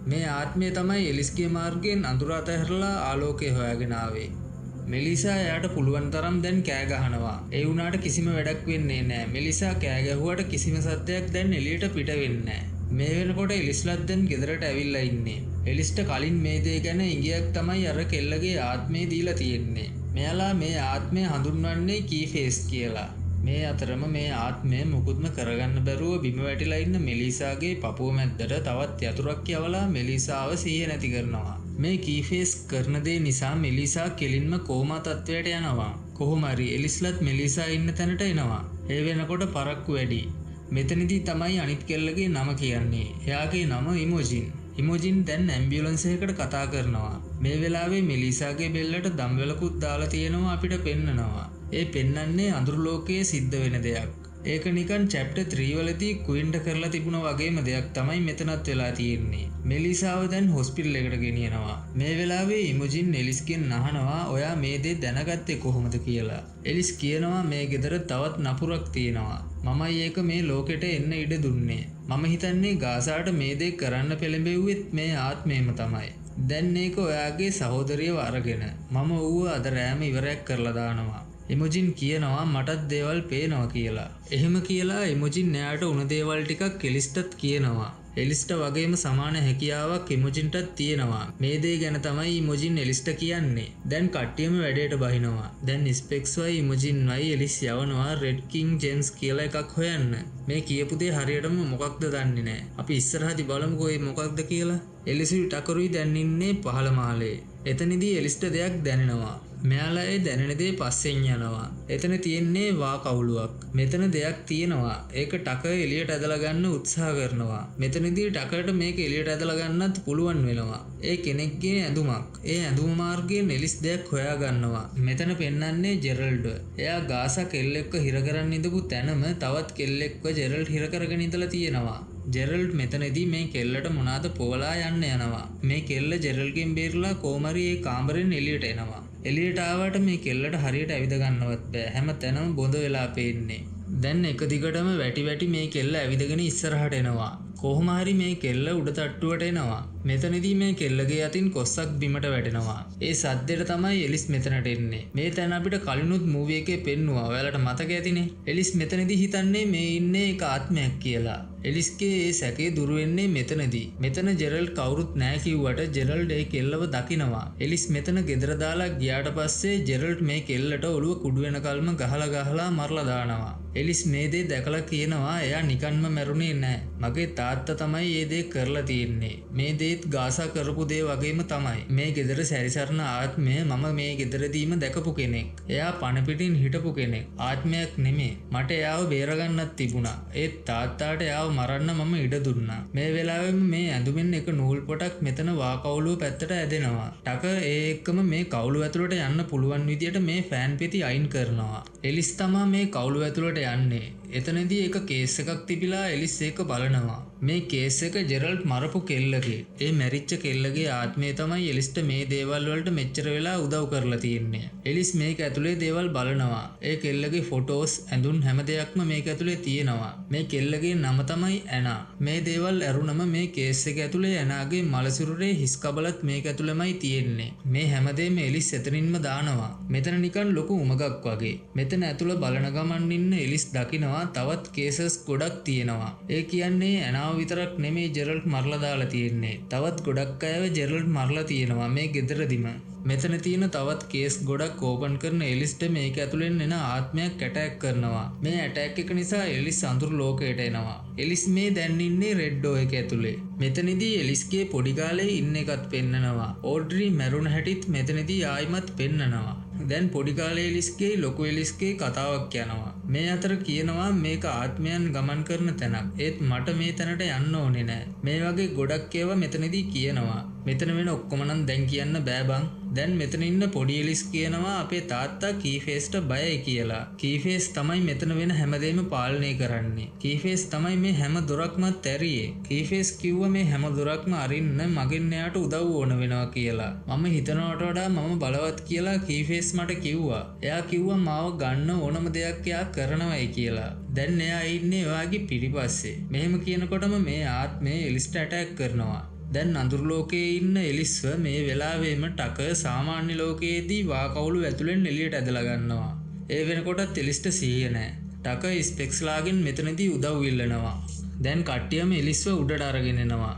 මේ ආත්මය තමයි එලිස්ගේ මාර්ගයෙන් අඳුර අතහැරලා ආලෝකය හොයාගෙන ආවේ. මෙලිසා එයාට පුළුවන් තරම් දැන් කෑ ගහනවා. ඒ වුණාට කිසිම වැඩක් වෙන්නේ නැහැ. මෙලිසා කෑ ගැහුවට කිසිම සද්දයක් දැන් එළියට පිට වෙන්නේ නැහැ. මේ වෙනකොට එලිස්ලත් දැන් ගෙදරට ඇවිල්ලා ඉන්නේ. එලිස්ට කලින් මේ දේ ගැන ඉඟියක් තමයි අර කෙල්ලගේ ආත්මය දීලා තියෙන්නේ. මෙයාලා මේ ආත්මය හඳුන්වන්නේ කීෆේස් කියලා. මේ අතරම මේ ආත්මය මුකුත්ම කරගන්න බැරුව බිම වැටිලා ඉන්න මෙලිසාගේ පපුව මැද්දට තවත් යතුරක් යවලා මෙලිසාව සිහිය නැති කරනවා. මේ කීෆේස් කරන දේ නිසා මෙලිසා කෙලින්ම කෝමා තත්වයට යනවා. කොහොම හරි එලිස්ලත් මෙලිසා ඉන්න තැනට එනවා. ඒ වෙනකොට පරක්කු වැඩි. මෙතනදී තමයි අනිත් කෙල්ලගේ නම කියන්නේ. එයාගේ නම ඉමෝජින්. ඉමෝජින් දැන් ඇම්බියුලන්ස් එකකට කතා කරනවා. මේ වෙලාවේ මෙලිසාගේ බෙල්ලට දම්වැලකුත් දාලා තියෙනවා අපිට පෙන්නනවා. ඒ පෙන්නන්නේ අඳුරු ලෝකයේ සිද්ධ වෙන දෙයක්. ඒක නිකන් චැප්ටර් 3 වලදී කුයින්ට කරලා තිබුණා වගේම දෙයක් තමයි මෙතනත් වෙලා තියෙන්නේ. මෙලිසාව දැන් හොස්පිටල් එකට ගෙනියනවා. මේ වෙලාවේ ඉමෝජින් එලිස්ගෙන් අහනවා ඔයා මේ දේ දැනගත්තේ කොහොමද කියලා. එලිස් කියනවා මේ ගෙදර තවත් නපුරක් තියෙනවා. මමයි ඒක මේ ලෝකෙට එන්න ඉඩ දුන්නේ. මම හිතන්නේ ගාසාට මේ දේ කරන්න පෙළඹෙව්වෙත් මේ ආත්මයම තමයි. දැන් මේක ඔයාගේ සහෝදරියව අරගෙන මම ඌව අද රෑම ඉවරයක් කරලා දානවා. ඉමෝජින් කියනවා මටත් දේවල් පේනවා කියලා. එහෙම කියලා ඉමෝජින් එයාට උන දේවල් ටිකක් එලිස්ටත් කියනවා. එලිස්ට වගේම සමාන හැකියාවක් ඉමෝජින්ටත් තියෙනවා. මේ දේ ගැන තමයි ඉමෝජින් එලිස්ට කියන්නේ. දැන් කට්ටියම වැඩේට බහිනවා. දැන් ස්පෙක්ස් වයි ඉමෝජින් වයි එලිස් යවනවා රෙඩ් කිං ජෙම්ස් කියලා එකක් හොයන්න. මේ කියපු දේ හරියටම මොකක්ද දන්නේ නැහැ. අපි ඉස්සරහදී බලමුකෝ මේ මොකක්ද කියලා. එලිසුයි ටකරුයි දැන් ඉන්නේ පහළ මහලේ. එතනදී එලිස්ට දෙයක් දැනෙනවා. මෙයාලා ඒ දැනෙන දේ පස්සෙන් යනවා. එතන තියෙන්නේ වා කවුලුවක්. මෙතන දෙයක් තියෙනවා. ඒක ටක එළියට ඇදලා ගන්න උත්සාහ කරනවා. මෙතනදී ටකරට මේක එළියට ඇදලා ගන්නත් පුළුවන් වෙනවා. ඒ කෙනෙක්ගේ ඇඳුමක්. ඒ ඇඳුම මාර්ගයෙන් එලිස් දෙයක් හොයා ගන්නවා. මෙතන පෙන්වන්නේ ජෙරල්ඩ්. එයා ගාසා කෙල්ලෙක්ව හිර කරන් ඉඳපු තැනම තවත් කෙල්ලෙක්ව ජෙරල්ඩ් හිර කරගෙන ඉඳලා තියෙනවා. ජෙරල්ඩ් මෙතනදී මේ කෙල්ලට මොනවාද පොවලා යන්න යනවා. මේ කෙල්ල ජෙරල්ගෙන් බේරලා කොහමරි ඒ කාමරෙන් එළියට එනවා. එළියට ආවට මේ කෙල්ලට හරියට ඇවිද ගන්නවත් බෑ. හැම තැනම බොඳ වෙලා පේන්නේ. දැන් එක දිගටම වැටි මේ කෙල්ල ඇවිදගෙන ඉස්සරහට එනවා. කොහොම හරි මේ කෙල්ල උඩ තට්ටුවට එනවා. මෙතනදී මේ කෙල්ලගේ අතින් කොස්සක් බිමට වැටෙනවා. ඒ සද්දෙට තමයි එලිස් මෙතනට එන්නේ. මේ තැන අපිට කලිනුත් මූවි එකේ පෙන්නුවා. ඔයාලට මතක ඇතිනේ. එලිස් මෙතනදී හිතන්නේ මේ ඉන්නේ එක ආත්මයක් කියලා. එලිස්ගේ ඒ සැකේ දුරු වෙන්නේ මෙතනදී. මෙතන ජෙරල්ඩ් කවුරුත් නැහැ කිව්වට ජෙරල්ඩ් ඒ කෙල්ලව දකිනවා. එලිස් මෙතන ගෙදර දාලා ගියාට පස්සේ ජෙරල්ඩ් මේ කෙල්ලට ඔළුව කුඩු වෙනකල්ම ගහලා මරලා දානවා. එලිස් මේ දේ දැකලා කියනවා එයා නිකන්ම මැරුණේ නැහැ. මගේ තාත්තා තමයි මේ දේ කරලා තියෙන්නේ. මේ දේත් ගාසා කරපු දේ වගේම තමයි. මේ ගෙදර සැරිසරන ආත්මය මම මේ ගෙදරදීම දැකපු කෙනෙක්. එයා පණ පිටින් හිටපු කෙනෙක්. ආත්මයක් නෙමෙයි. මට එයාව බේරගන්නත් තිබුණා. ඒත් තාත්තාට එයාව මරන්න මම ඉඩ දුන්නා. මේ වෙලාවෙම මේ ඇඳුමින් එක නූල් පොටක් මෙතන වා කවුලුව පැත්තට ඇදෙනවා. ටක ඒ එක්කම මේ කවුලුව ඇතුළට යන්න පුළුවන් විදියට මේ ෆෑන් පෙති අයින් කරනවා. එලිස් තමා මේ කවුලුව ඇතුළට යන්නේ. එතනදී එක කේස් එකක් තිබිලා එලිස් ඒක බලනවා. මේ කේස් එක ජෙරල්ඩ් මරපු කෙල්ලගේ. ඒ මැරිච්ච කෙල්ලගේ ආත්මය තමයි එලිස්ට මේ දේවල් වලට මෙච්චර වෙලා උදව් කරලා තියෙන්නේ. එලිස් මේක ඇතුලේ දේවල් බලනවා. ඒ කෙල්ලගේ ෆොටෝස්, ඇඳුම් හැම දෙයක්ම මේක ඇතුලේ තියෙනවා. මේ කෙල්ලගේ නම තමයි ඇනා. මේ දේවල් ඇරුණම මේ කේස් එක ඇතුලේ ඇනාගේ මලසිරුරේ හිස් කබලත් මේක ඇතුළෙමයි තියෙන්නේ. මේ හැමදේම එලිස් එතනින්ම දානවා. මෙතන නිකන් ලොකු උමගක් වගේ. මෙතන ඇතුළ බලන ගමන් ඉන්න එලිස් දකිනවා තවත් කේසස් ගොඩක් තියෙනවා. ඒ කියන්නේ ඇනාව විතරක් නෙමෙයි ජෙරල්ඩ් මරලා දාලා තියෙන්නේ. තවත් ගොඩක් අයව ජෙරල්ඩ් මරලා තියෙනවා මේ ගෙදරදිම. මෙතන තියෙන තවත් කේස් ගොඩක් ඕපන් කරන එලිස්ට මේක ඇතුලෙන් එන ආත්මයක් ඇටැක් කරනවා. මේ ඇටැක් එක නිසා එලිස් අඳුරු ලෝකයට එනවා. එලිස් මේ දැන් ඉන්නේ රෙඩ් ඩෝ එක ඇතුලේ. මෙතනදී එලිස්ගේ පොඩි කාලේ ඉන්න එකත් පෙන්නනවා. ඕඩ්‍රි මැරුණ හැටිත් මෙතනදී ආයිමත් පෙන්නනවා. දැන් පොඩි කාලේ එලිස්ගේ ලොකු එලිස්ගේ කතාවක් යනවා. මේ අතර කියනවා මේක ආත්මයන් ගමන් කරන තැනක්. ඒත් මට මේ තැනට යන්න ඕනේ නෑ. මේ වගේ ගොඩක් ඒවා මෙතනදී කියනවා. මෙතන වෙන ඔක්කොම නම් දැන් කියන්න බෑ බං. දැන් මෙතන ඉන්න පොඩි එලිස් කියනවා අපේ තාත්තා කීෆේස්ට බයයි කියලා. කීෆේස් තමයි මෙතන වෙන හැමදේම පාලනය කරන්නේ. කීෆේස් තමයි මේ හැම දොරක්මත් ඇරියේ. කීෆේස් කිව්වා මේ හැම දොරක්ම අරින්න මගෙන් එයාට උදව් ඕන වෙනවා කියලා. මම හිතනවට වඩා මම බලවත් කියලා කීෆේස් මට කිව්වා. එයා කිව්වා මාව ගන්න ඕනම දෙයක් එයා කරනවයි කියලා. දැන් එයා ඉන්නේ ඔයාගේ පිටිපස්සේ. මෙහෙම කියනකොටම මේ ආත්මය එලිස්ට ඇටැක් කරනවා. දැන් අඳුරු ලෝකයේ ඉන්න එලිස්ව මේ වෙලාවෙම ටක සාමාන්‍ය ලෝකයේදී වා කවුළු ඇතුලෙන් එළියට ඇදලා ගන්නවා. ඒ වෙනකොටත් එලිස්ට සිහිය නැහැ. ටක ස්පෙක්ස්ලාගෙන් මෙතනදී උදව් ඉල්ලනවා. දැන් කට්ටියම එලිස්ව උඩට අරගෙන එනවා.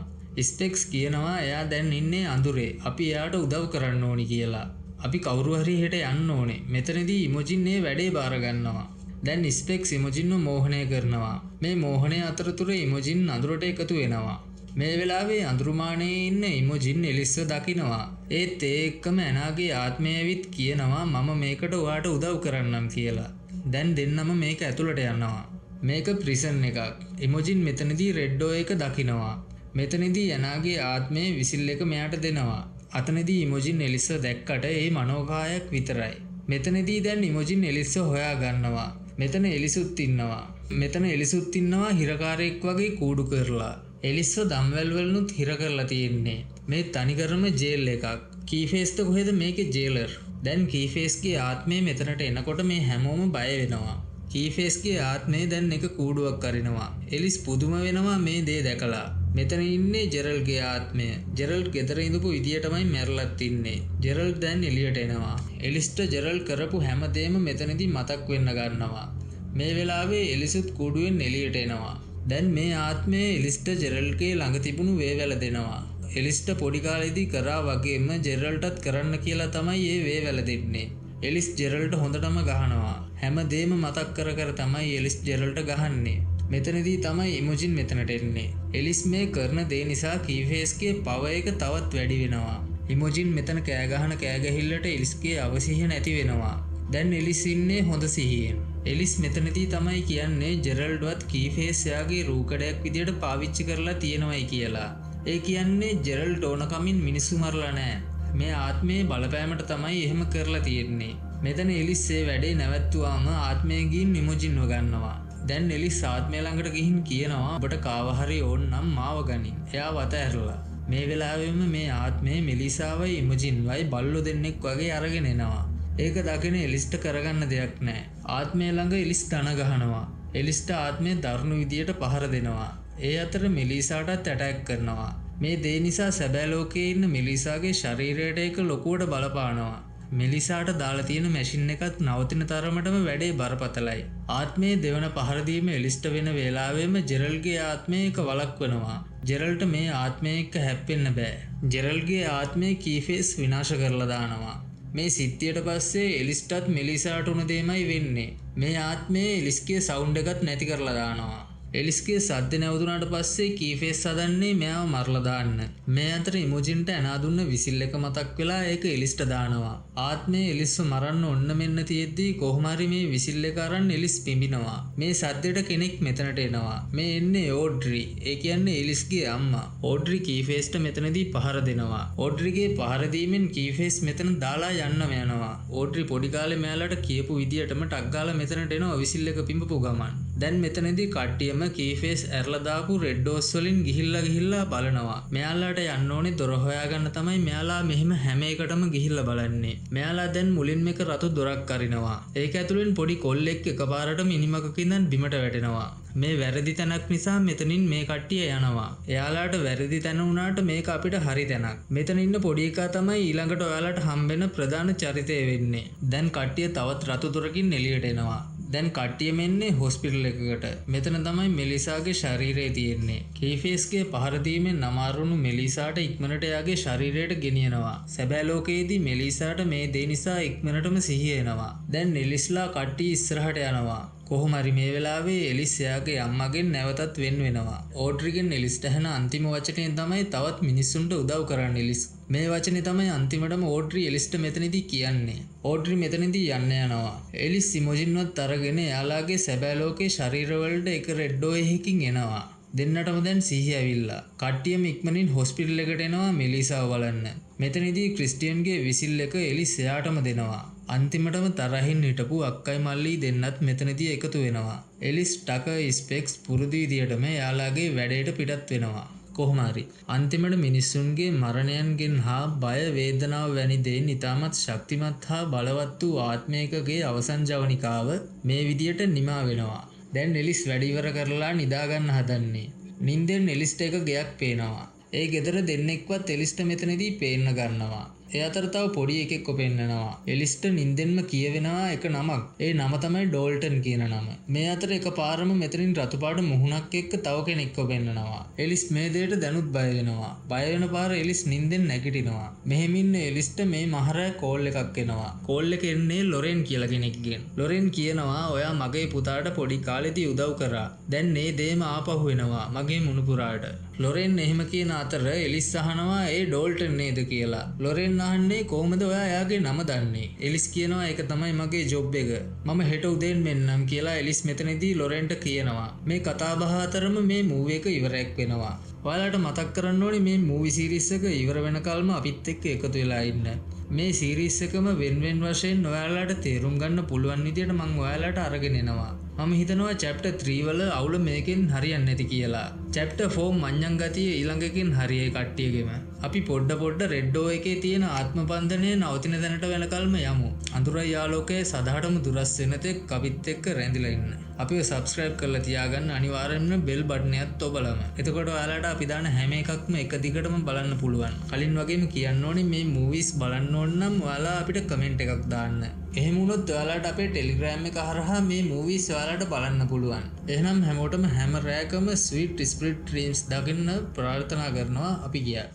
ස්පෙක්ස් කියනවා එයා දැන් ඉන්නේ අඳුරේ. අපි එයාට උදව් කරන්න ඕනි කියලා. අපි කවුරු හරි හෙට යන්න ඕනේ. මෙතනදී ඉමෝජින් මේ වැඩේ බාර ගන්නවා. දැන් ස්පෙක්ස් ඉමෝජින්ව මෝහනය කරනවා. මේ මෝහනය අතරතුර ඉමෝජින් අඳුරට එකතු වෙනවා. මේ වෙලාවේ අඳුරුමානයේ ඉන්න ඉමෝජින් එලිස්ව දකිනවා. ඒත් ඒ එක්කම ඇනාගේ ආත්මය ඇවිත් කියනවා මම මේකට ඔයාට උදව් කරන්නම් කියලා. දැන් දෙන්නම මේක ඇතුළට යනවා. මේක ප්‍රිසන් එකක්. ඉමෝජින් මෙතනදී රෙඩ් ඩෝ එක දකිනවා. මෙතනදී ඇනාගේ ආත්මය විසිල් එක මෙයාට දෙනවා. අතනදී ඉමෝජින් එලිස්ව දැක්කට ඒ මනෝකායක් විතරයි. මෙතනදී දැන් ඉමෝජින් එලිස්ව හොයා ගන්නවා. මෙතන එලිසුත් ඉන්නවා. මෙතන එලිසුත් ඉන්නවා හිරකාරයෙක් වගේ කූඩු කරලා. එලිස්ව දම්වැල් වලනුත් හිර කරලා තියෙන්නේ. මේ තනිකරම ජේල් එකක්. කීෆේස්ට කොහෙද මේකේ ජේලර්. දැන් කීෆේස්ගේ ආත්මය මෙතනට එනකොට මේ හැමෝම බය වෙනවා. කීෆේස්ගේ ආත්මය දැන් එක කූඩුවක් කරිනවා. එලිස් පුදුම වෙනවා මේ දේ දැකලා. මෙතන ඉන්නේ ජෙරල්ගේ ආත්මය. ජෙරල්ඩ් ගෙදර ඉඳපු විදියටමයි මැරලත් ඉන්නේ. ජෙරල්ඩ් දැන් එළියට එනවා. එලිස්ට ජෙරල්ඩ් කරපු හැමදේම මෙතනදී මතක් වෙන්න ගන්නවා. මේ වෙලාවේ එලිසුත් කූඩුවෙන් එළියට එනවා. දැන් මේ ආත්මය එලිස්ට ජෙරල්ඩ්ගේ ළඟ තිබුණු වේවැල දෙනවා. එලිස්ට පොඩි කාලේදී කරා වගේම ජෙරල්ටත් කරන්න කියලා තමයි ඒ වේවැල දෙන්නේ. එලිස් ජෙරල්ට හොඳටම ගහනවා. හැමදේම මතක් කර කර තමයි එලිස් ජෙරල්ට ගහන්නේ. මෙතනදී තමයි ඉමෝජින් මෙතනට එන්නේ. එලිස් මේ කරන දේ නිසා කීෆේස්ගේ පව එක තවත් වැඩි වෙනවා. ඉමෝජින් මෙතන කෑගහන කෑගහිල්ලට එලිස්ගේ අවසිහිය නැති වෙනවා. දැන් එලිස් ඉන්නේ හොඳ සිහියෙන්. එලිස් මෙතනදී තමයි කියන්නේ ජෙරල්ඩ්වත් කීෆේස් යාගේ රූකඩයක් විදියට පාවිච්චි කරලා තියෙනවයි කියලා. ඒ කියන්නේ ජෙරල්ඩ් ඕනකමින් මිනිස්සු මරලා නෑ. මේ ආත්මයේ බලපෑමට තමයි එහෙම කරලා තියෙන්නේ. මෙතන එලිස් ඒ වැඩේ නැවැත්තුවාම ආත්මය ගිහින් ඉමෝජින්ව ගන්නවා. දැන් එලිස් ආත්මය ළඟට ගිහින් කියනවා ඔබට කාව හරි ඕන නම් මාව ගනින්. එයාව අතහැරලා. මේ වෙලාවෙම මේ ආත්මය මෙලිසාවයි ඉමෝජින්වයි බල්ලෝ දෙන්නෙක් වගේ අරගෙන එනවා. ඒක දකින එලිස්ට කරගන්න දෙයක් නෑ. ආත්මය ළඟ එලිස් ධන ගහනවා. එලිස්ට ආත්මය දරුණු විදියට පහර දෙනවා. ඒ අතර මෙලිසාටත් ඇටැක් කරනවා. මේ දේ නිසා සැබෑ ලෝකයේ ඉන්න මෙලිසාගේ ශරීරයට ඒක ලොකුවට බලපානවා. මෙලිසාට දාලා තියෙන මැෂින් එකත් නවතින තරමටම වැඩේ බරපතලයි. ආත්මයේ දෙවන පහර දීම එලිස්ට වෙන වෙලාවෙම ජෙරල්ගේ ආත්මය එක වළක්වනවා. ජෙරල්ට මේ ආත්මය එක්ක හැප්පෙන්න බෑ. ජෙරල්ගේ ආත්මය කීෆේස් විනාශ කරලා දානවා. මේ සිද්ධියට පස්සේ එලිස්ටත් මෙලිසාට උන දෙයමයි වෙන්නේ. මේ ආත්මයේ එලිස්ගේ සවුන්ඩ් එකත් නැති කරලා දානවා. එලිස්ගේ සද්ද නැවතුනාට පස්සේ කීෆේස් හදන්නේ මෙයාව මරලා දාන්න. මේ අතර ඉමෝජින්ට ඇනා දුන්න විසිල් එක මතක් වෙලා ඒක එලිස්ට දානවා. ආත්මය එලිස්ව මරන්න ඔන්න මෙන්න තියෙද්දී කොහොම හරි මේ විසිල් එක අරන් එලිස් පිඹිනවා. මේ සද්දෙට කෙනෙක් මෙතනට එනවා. මේ එන්නේ ඕඩ්රි. ඒ කියන්නේ එලිස්ගේ අම්මා. ඕඩ්රි කීෆේස්ට මෙතනදී පහර දෙනවා. ඕඩ්රිගේ පහර දීමෙන් කීෆේස් මෙතන දාලා යන්නම යනවා. ඕඩ්රි පොඩි කාලේ මෙයාලට කියපු විදියටම ටක් ගාලා මෙතනට එනවා විසිල් එක පිඹපු ගමන්. දැන් මෙතනදී කට්ටියම කීෆේස් ඇරලා දාපු රෙඩ් ඩෝස් වලින් ගිහිල්ලා බලනවා. මෙයාලාට යන්න ඕනේ දොර හොයාගන්න තමයි මෙයාලා මෙහෙම හැම එකටම ගිහිල්ලා බලන්නේ. මෙයාලා දැන් මුලින්ම එක රතු දොරක් අරිනවා. ඒක ඇතුලෙන් පොඩි කොල්ලෙක් එකපාරට මිනිමකක ඉඳන් බිමට වැටෙනවා. මේ වැරදි තැනක් නිසා මෙතනින් මේ කට්ටිය යනවා. එයාලාට වැරදි තැන වුණාට මේක අපිට හරි තැනක්. මෙතන ඉන්න පොඩි එකා තමයි ඊළඟට ඔයාලට හම්බෙන ප්‍රධාන චරිතය වෙන්නේ. දැන් කට්ටිය තවත් රතු දොරකින් එළියට එනවා. දැන් කට්ටියම එන්නේ හොස්පිටල් එකකට. මෙතන තමයි මෙලිසාගේ ශරීරය තියෙන්නේ. කීෆේස්ගේ පහර දීමෙන් අමාරුණු මෙලිසාට ඉක්මනට එයාගේ ශරීරයට ගෙනියනවා. සැබෑ ලෝකයේදී මෙලිසාට මේ දේ නිසා ඉක්මනටම සිහිය එනවා. දැන් එලිස්ලා කට්ටිය ඉස්සරහට යනවා. කොහොම හරි මේ වෙලාවේ එලිස් එයාගේ අම්මගෙන් නැවතත් වෙන් වෙනවා. ඕඩ්රිගෙන් එලිස්ට ඇහෙන අන්තිම වචනේ තමයි තවත් මිනිස්සුන්ට උදව් කරන්න එලිස්. මේ වචනේ තමයි අන්තිමටම ඕඩ්රි එලිස්ට මෙතනදී කියන්නේ. ඕඩ්රි මෙතනදී යන්න යනවා. එලිස් ඉමෝජින්වත් අරගෙන එයාලාගේ සැබෑ ලෝකේ ශරීරවලට එක රෙඩ්ඩෝ එකකින් එනවා. දෙන්නටම දැන් සිහිය ඇවිල්ලා. කට්ටියම ඉක්මනින් හොස්පිටල් එකට එනවා මෙලිසාව බලන්න. මෙතනදී ක්‍රිස්ටියන්ගේ විසිල් එක එලිස් එයාටම දෙනවා. අන්තිමටම තරහින් හිටපු අක්කයි මල්ලි දෙන්නත් මෙතනදී එකතු වෙනවා. එලිස් ටක ස්පෙක්ස් පුරුදු විදියටම එයාලාගේ වැඩේට පිටත් වෙනවා. කොහොම හරි අන්තිමට මිනිස්සුන්ගේ මරණයන්ගෙන් හා බය වේදනාව වැනි දේන් ඉතාමත් ශක්තිමත් හා බලවත් වූ ආත්මයකගේ අවසන් ජවනිකාව මේ විදියට නිමා වෙනවා. දැන් එලිස් වැඩ ඉවර කරලා නිදාගන්න හදන්නේ. නිින්දෙන් එලිස්ට එක ගෙයක් පේනවා. ඒ ගෙදර දෙන්නෙක්වත් එලිස්ට මෙතනදී පේන්න ගන්නවා. ඒ අතර තව පොඩි එකෙක්ව පෙන්නනවා. එලිස්ට නිින්දෙන්ම කියවෙනවා එක නමක්. ඒ නම තමයි ඩෝල්ටන් කියන නම. මේ අතර එකපාරම මෙතනින් රතුපාට මුහුණක් එක්ක තව කෙනෙක්ව පෙන්නනවා. එලිස් මේ දෙයට දැනුත් බය වෙනවා. බය වෙන පාර එලිස් නිින්දෙන් නැගිටිනවා. මෙහෙම ඉන්න එලිස්ට මේ මහරෑ කෝල් එකක් එනවා. කෝල් එක එන්නේ ලොරෙන් කියලා කෙනෙක්ගෙන්. ලොරෙන් කියනවා ඔයා මගේ පුතාට පොඩි කාලෙදී උදව් කරා. දැන් මේ දේම ආපහු වෙනවා මගේ මුණුපුරාට. ලොරෙන් එහෙම කියන අතර එලිස් අහනවා ඒ ඩෝල්ටන් නේද කියලා. ලොරෙන් අහන්නේ කොහොමද ඔයා එයාගේ නම දන්නේ? එලිස් කියනවා ඒක තමයි මගේ ජොබ් එක. මම හෙට උදේන් මෙන්නම් කියලා එලිස් මෙතනදී ලොරෙන්ට කියනවා. මේ කතාබහ අතරම මේ මූවි එක ඉවරයක් වෙනවා. ඔයාලට මතක් කරන්න ඕනේ මේ මූවි සීරීස් එක ඉවර වෙනකල්ම අපිත් එක්ක එකතු වෙලා ඉන්න. මේ සීරීස් එකම වෙන වශයෙන් ඔයාලට තේරුම් ගන්න පුළුවන් විදියට මම ඔයාලට අරගෙන එනවා. මම හිතනවා chapter 3 වල අවුල මේකෙන් හරියන්නේ නැති කියලා. චැප්ටර් 4 මඤ්ඤං ගතිය ඊළඟකින් හරියේ කට්ටියගෙම. අපි පොඩ්ඩ රෙඩ්ඩෝ එකේ තියෙන ආත්මබන්ධනය නවතින දැනට වෙනකල්ම යමු. අඳුරයි ආලෝකයේ සදහටම දුරස් වෙන තෙක් අපිත් එක්ක රැඳිලා ඉන්න. අපිව සබ්ස්ක්‍රයිබ් කරලා තියාගන්න අනිවාර්යෙන්ම බෙල් බටන් එකත් ඔබලම. එතකොට ඔයාලට අපි දාන හැම එකක්ම එක දිගටම බලන්න පුළුවන්. කලින් වගේම කියන්න ඕනේ මේ මූවිස් බලන්න ඕන නම් ඔයාලා අපිට කමෙන්ට් එකක් දාන්න. එහෙම වුණොත් ඔයාලට අපේ ටෙලිග්‍රෑම් එක හරහා මේ මූවිස් ඔයාලට බලන්න පුළුවන්. එහෙනම් හැමෝටම හැම රැයකම ස්වීට් ස්පිරිට් ඩ්‍රීම්ස් දකින්න ප්‍රාර්ථනා කරනවා අපි ගියා.